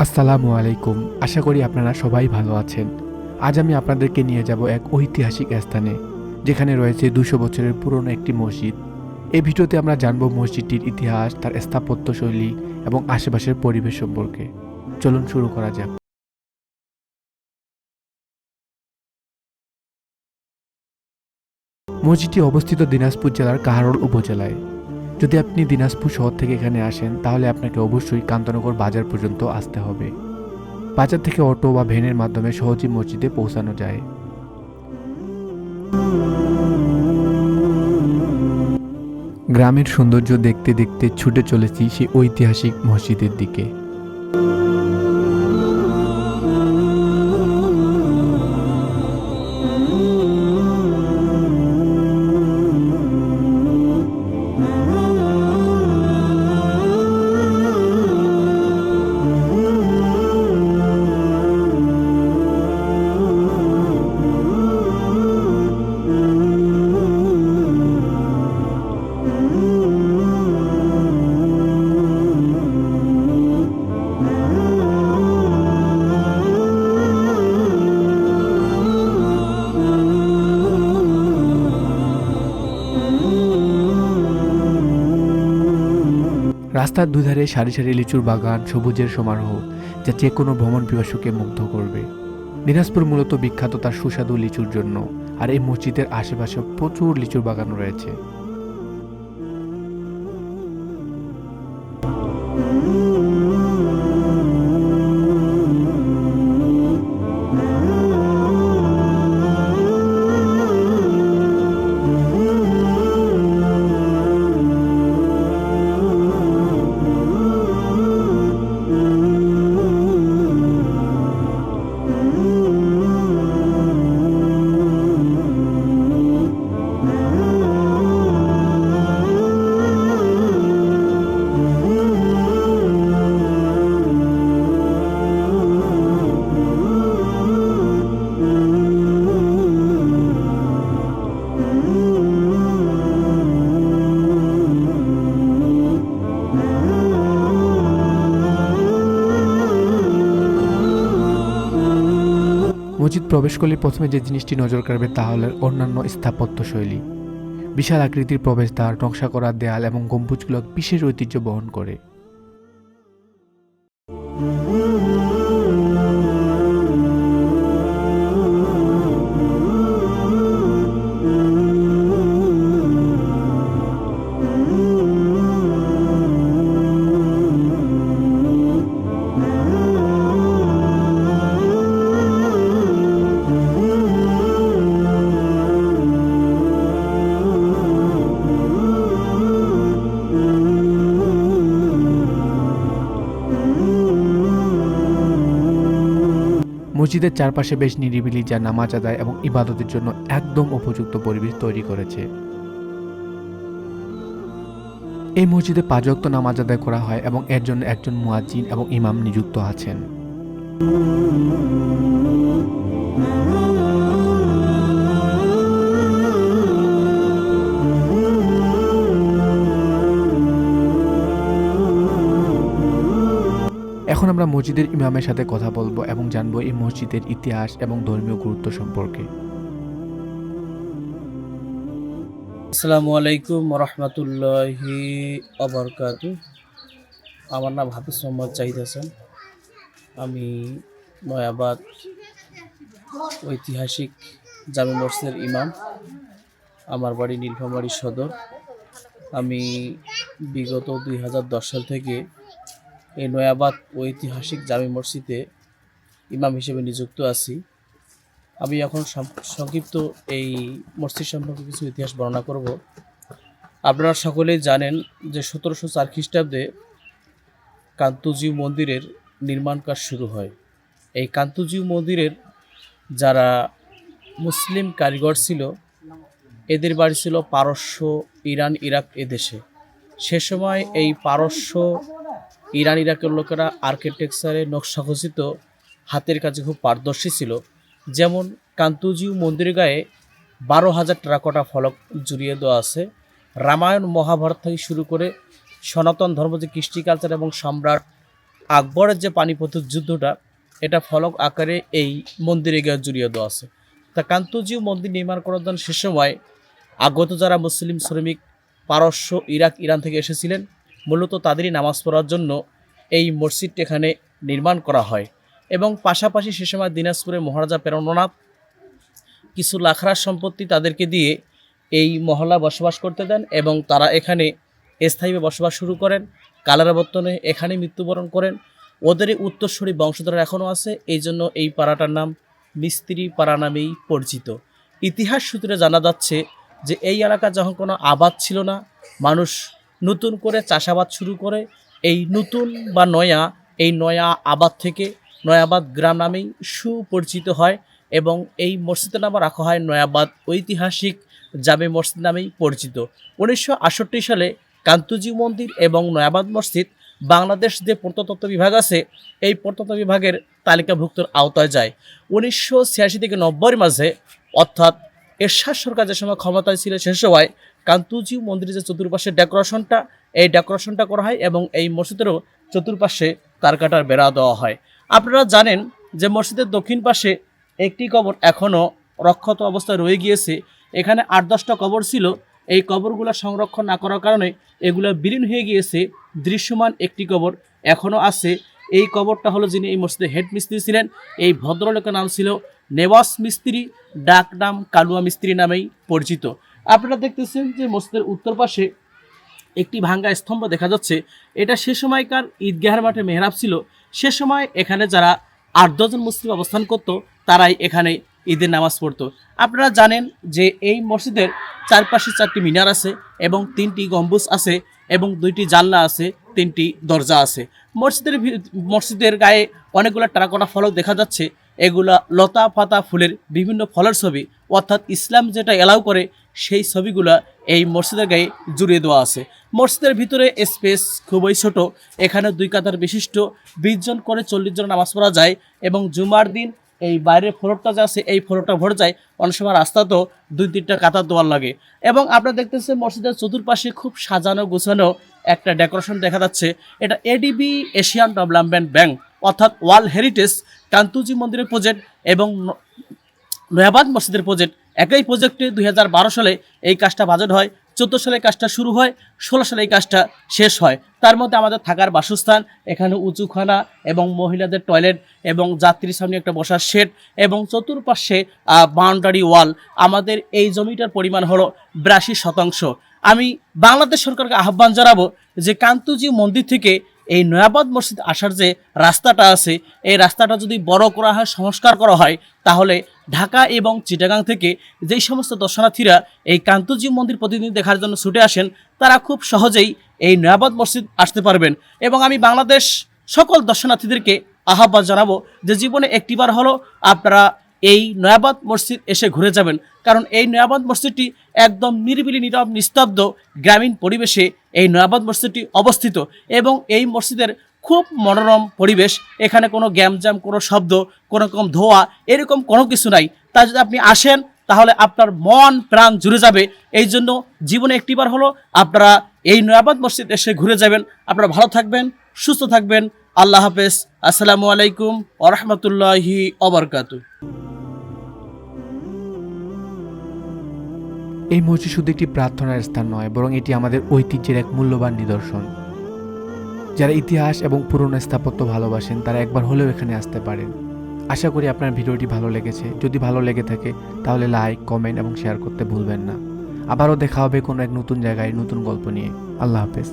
আসসালামু আলাইকুম। আশা করি আপনারা সবাই ভালো আছেন। আজ আমি আপনাদেরকে নিয়ে যাব এক ঐতিহাসিক স্থানে, যেখানে রয়েছে ২০০ বছরের পুরনো একটি মসজিদ। এই ভিডিওতে আমরা জানব মসজিদটির ইতিহাস, তার স্থাপত্যশৈলী এবং আশেপাশের পরিবেশ সম্পর্কে। চলুন শুরু করা যাক। মসজিদটি অবস্থিত দিনাজপুর জেলার কাহারোল উপজেলায়। যদি আপনি দিনাজপুর শহর থেকে এখানে আসেন, তাহলে আপনাকে অবশ্যই কান্তনগর বাজার পর্যন্ত আসতে হবে। বাজার থেকে অটো বা ভ্যানের মাধ্যমে সহজেই মসজিদে পৌঁছানো যায়। গ্রামের সৌন্দর্য দেখতে দেখতে ছুটে চলেছি সেই ঐতিহাসিক মসজিদের দিকে। রাস্তার দুধারে সারি সারি লিচুর বাগান, সবুজের সমারোহ, যা যে কোনো ভ্রমণ পিপাসুকে মুগ্ধ করবে। দিনাজপুর মূলত বিখ্যাত তার সুস্বাদু লিচুর জন্য, আর এই মসজিদের আশেপাশে প্রচুর লিচুর বাগান রয়েছে। মসজিদ প্রবেশ করলে প্রথমে যে জিনিসটি নজর কাড়বে তা হল অন্যান্য স্থাপত্যশৈলী। বিশাল আকৃতির প্রবেশদ্বার, নকশা করা দেয়াল এবং গম্বুজগুলো বিশেষ ঐতিহ্য বহন করে। মসজিদের চারপাশে বেশ নিরিবিলি, যা নামাজ আদায় এবং ইবাদতের জন্য একদম উপযুক্ত পরিবেশ তৈরি করেছে। এই মসজিদে ৫ ওয়াক্ত নামাজ আদায় করা হয় এবং এর জন্য একজন মুয়াজ্জিন এবং ইমাম নিযুক্ত আছেন। এখন আমরা মসজিদের ইমামের সাথে কথা বলবো এবং জানবো এই মসজিদের ইতিহাস এবং ধর্মীয় গুরুত্ব সম্পর্কে। আসসালামু আলাইকুম রহমতুল্লাহি অবরকাতু। আমার নাম হাফিজ মোহাম্মদ জাহিদ হাসান। আমি নয়াবাদ ঐতিহাসিক জামে মসজিদের ইমাম। আমার বাড়ি নীলফামারী সদর। আমি বিগত ২০১০ সাল থেকে এই নয়াবাদ ঐতিহাসিক জামে মসজিদে ইমাম হিসেবে নিযুক্ত আছি। আমি এখন সংক্ষিপ্ত এই মসজিদ সম্পর্কে কিছু ইতিহাস বর্ণনা করব। আপনারা সকলেই জানেন যে ১৭০৪ খ্রিস্টাব্দে কান্তজিউ মন্দিরের নির্মাণ কাজ শুরু হয়। এই কান্তজিউ মন্দিরের যারা মুসলিম কারিগর ছিল, এদের বাড়ি ছিল পারস্য, ইরান, ইরাক এদেশে। সে সময় এই পারস্য, ইরান, ইরাকের লোকেরা আর্কিটেকচারে নকশাখচিত হাতের কাজে খুব পারদর্শী ছিল। যেমন কান্তজিউ মন্দিরের গায়ে ১২,০০০ টেরাকোটা ফলক জুড়িয়ে দেওয়া আছে। রামায়ণ, মহাভারত থেকে শুরু করে সনাতন ধর্ম যে কৃষ্টি কালচার এবং সম্রাট আকবরের যে পানিপথের যুদ্ধটা, এটা ফলক আকারে এই মন্দিরে গিয়ে জুড়িয়ে দেওয়া আছে। তা কান্তজিউ মন্দির নির্মাণ করার জন্য সে সময় আগত যারা মুসলিম শ্রমিক পারস্য, ইরাক, ইরান থেকে এসেছিলেন, মূলত তাদেরই নামাজ পড়ার জন্য এই মসজিদটি এখানে নির্মাণ করা হয়। এবং পাশাপাশি সে সময় দিনাজপুরে মহারাজা প্রেরণনাথ কিছু লাখরার সম্পত্তি তাদেরকে দিয়ে এই মহল্লা বসবাস করতে দেন এবং তারা এখানে স্থায়ীভাবে বসবাস শুরু করেন। কালের আবর্তনে এখানে মৃত্যুবরণ করেন। ওদেরই উত্তরসূরি বংশধর এখনও আছে, এই জন্য এই পাড়াটার নাম মিস্ত্রি পাড়া নামেই পরিচিত। ইতিহাস সূত্রে জানা যাচ্ছে যে এই এলাকা যখন কোনো আবাদ ছিল না, মানুষ নতুন করে চাষাবাদ শুরু করে, এই নতুন বা নয়া আবাদ থেকে নয়াবাদ গ্রাম নামেই সুপরিচিত হয় এবং এই মসজিদের নাম রাখা হয় নয়াবাদ ঐতিহাসিক জামে মসজিদ নামেই পরিচিত। 1968 সালে কান্তজি মন্দির এবং নয়াবাদ মসজিদ বাংলাদেশ যে প্রত্নতত্ত্ব বিভাগ আছে, এই প্রত্নতত্ত্ব বিভাগের তালিকাভুক্তর আওতায় যায়। 1986 থেকে 90-এর মাঝে, অর্থাৎ এরশাদ সরকার যে সময় ক্ষমতায় ছিল, সে সময় কান্তজি মন্দিরের যে চতুর্পাশে ডেকোরেশনটা, এই ডেকোরেশনটা করা হয় এবং এই মসজিদেরও চতুর্পাশে তারকাটার বেড়া দেওয়া হয়। আপনারা জানেন যে মসজিদের দক্ষিণ পাশে একটি কবর এখনও রক্ষত অবস্থায় রয়ে গিয়েছে। এখানে 8-10টা কবর ছিল, এই কবরগুলো সংরক্ষণ না করার কারণে এগুলো বিলীন হয়ে গিয়েছে। দৃশ্যমান একটি কবর এখনও আছে। এই কবরটা হলো যিনি এই মসজিদের হেড মিস্ত্রি ছিলেন, এই ভদ্রলোকের নাম ছিল নেওয়াজ মিস্ত্রি, ডাক নাম কালুয়া মিস্ত্রি নামেই পরিচিত। আপনারা দেখতেছেন যে মসজিদের উত্তর পাশে একটি ভাঙ্গা স্তম্ভ দেখা যাচ্ছে। এটা সে সময়কার ঈদগাহের মাঠে মেহরাব ছিল। সে সময় এখানে যারা 8-10 জন মুসলিম অবস্থান করত, তারাই এখানে ঈদের নামাজ পড়তো। আপনারা জানেন যে এই মসজিদের চারপাশে 4টি মিনার আছে এবং 3টি গম্বুজ আছে এবং 2টি জানলা আছে, 3টি দরজা আছে। মসজিদের গায়ে অনেকগুলো টেরাকোটা ফলক দেখা যাচ্ছে। এগুলা লতা পাতা ফুলের বিভিন্ন ফলের ছবি, অর্থাৎ ইসলাম যেটা এলাও করে সেই ছবিগুলা এই মসজিদের গায়ে জুড়িয়ে দেওয়া আছে। মসজিদের ভিতরে স্পেস খুবই ছোট। এখানে 2 কাতার বিশিষ্ট 20 জন করে 40 জন নামাজ পড়া যায় এবং জুমার দিন এই বাইরের ফ্লোরটা যে আছে, এই ফ্লোরটা ভরে যায়। অনেক সময় রাস্তা তো 2-3টা কাতার দেওয়ার লাগে। এবং আপনারা দেখতেছেন মসজিদের চতুর্পাশে খুব সাজানো গোছানো একটা ডেকোরেশন দেখা যাচ্ছে। এটা এডিবি এশিয়ান ডেভেলপমেন্ট ব্যাংক, অর্থাৎ ওয়ার্ল্ড হেরিটেজ, কান্তজি মন্দিরের প্রজেক্ট এবং নয়াবাদ মসজিদের প্রজেক্ট, একই প্রজেক্টে 2012 সালে এই কাজটা বাজেট হয়, 14 সালে কাজটা শুরু হয়, 16 সালে এই কাজটা শেষ হয়। তার মধ্যে আমাদের থাকার বাসস্থান, এখানে উঁচুখানা এবং মহিলাদের টয়লেট এবং যাত্রীর সামনে একটা বসার শেড এবং চতুর্পাশে বাউন্ডারি ওয়াল। আমাদের এই জমিটার পরিমাণ হলো 82%। আমি বাংলাদেশ সরকারকে আহ্বান জানাবো যে কান্তজি মন্দির থেকে এই নয়াবাদ মসজিদ আসার যে রাস্তাটা আছে, এই রাস্তাটা যদি বড় করা হয়, সংস্কার করা হয়, তাহলে ঢাকা এবং চিটাগাং থেকে যেই সমস্ত দর্শনার্থীরা এই কান্তজি মন্দির প্রতিদিন দেখার জন্য ছুটে আসেন, তারা খুব সহজেই এই নয়াবাদ মসজিদ আসতে পারবেন। এবং আমি বাংলাদেশ সকল দর্শনার্থীদেরকে আহ্বান জানাবো যে জীবনে একটিবার হলো আপনারা এই নয়াবাদ মসজিদ এসে ঘুরে যাবেন, কারণ এই নয়াবাদ মসজিদটি একদম নিরিবিলি, নীরব, নিস্তব্ধ গ্রামীণ পরিবেশে এই নয়াবাদ মসজিদটি অবস্থিত এবং এই মসজিদের খুব মনোরম পরিবেশ। এখানে কোনো গ্যামজাম, কোনো শব্দ, কোনো রকম ধোঁয়া, এরকম কোনো কিছু নাই। তাই যদি আপনি আসেন তাহলে আপনার মন প্রাণ জুড়ে যাবে। এই জন্য জীবনে একটিবার হলো আপনারা এই নয়াবাদ মসজিদ এসে ঘুরে যাবেন। আপনারা ভালো থাকবেন, সুস্থ থাকবেন। আল্লাহ হাফেজ। আসসালামু আলাইকুম ওয়া রাহমাতুল্লাহি ওয়া বারাকাতুহু। এই মসজিদ শুধু একটি প্রার্থনার স্থান নয়, বরং এটি আমাদের ঐতিহ্যের এক মূল্যবান নিদর্শন। যারা ইতিহাস এবং পুরনো স্থাপত্য ভালোবাসেন, তারা একবার হলেও এখানে আসতে পারেন। আশা করি আপনার ভিডিওটি ভালো লেগেছে। যদি ভালো লেগে থাকে তাহলে লাইক, কমেন্ট এবং শেয়ার করতে ভুলবেন না। আবারও দেখা হবে কোনো এক নতুন জায়গায় নতুন গল্প নিয়ে। আল্লাহ হাফেজ।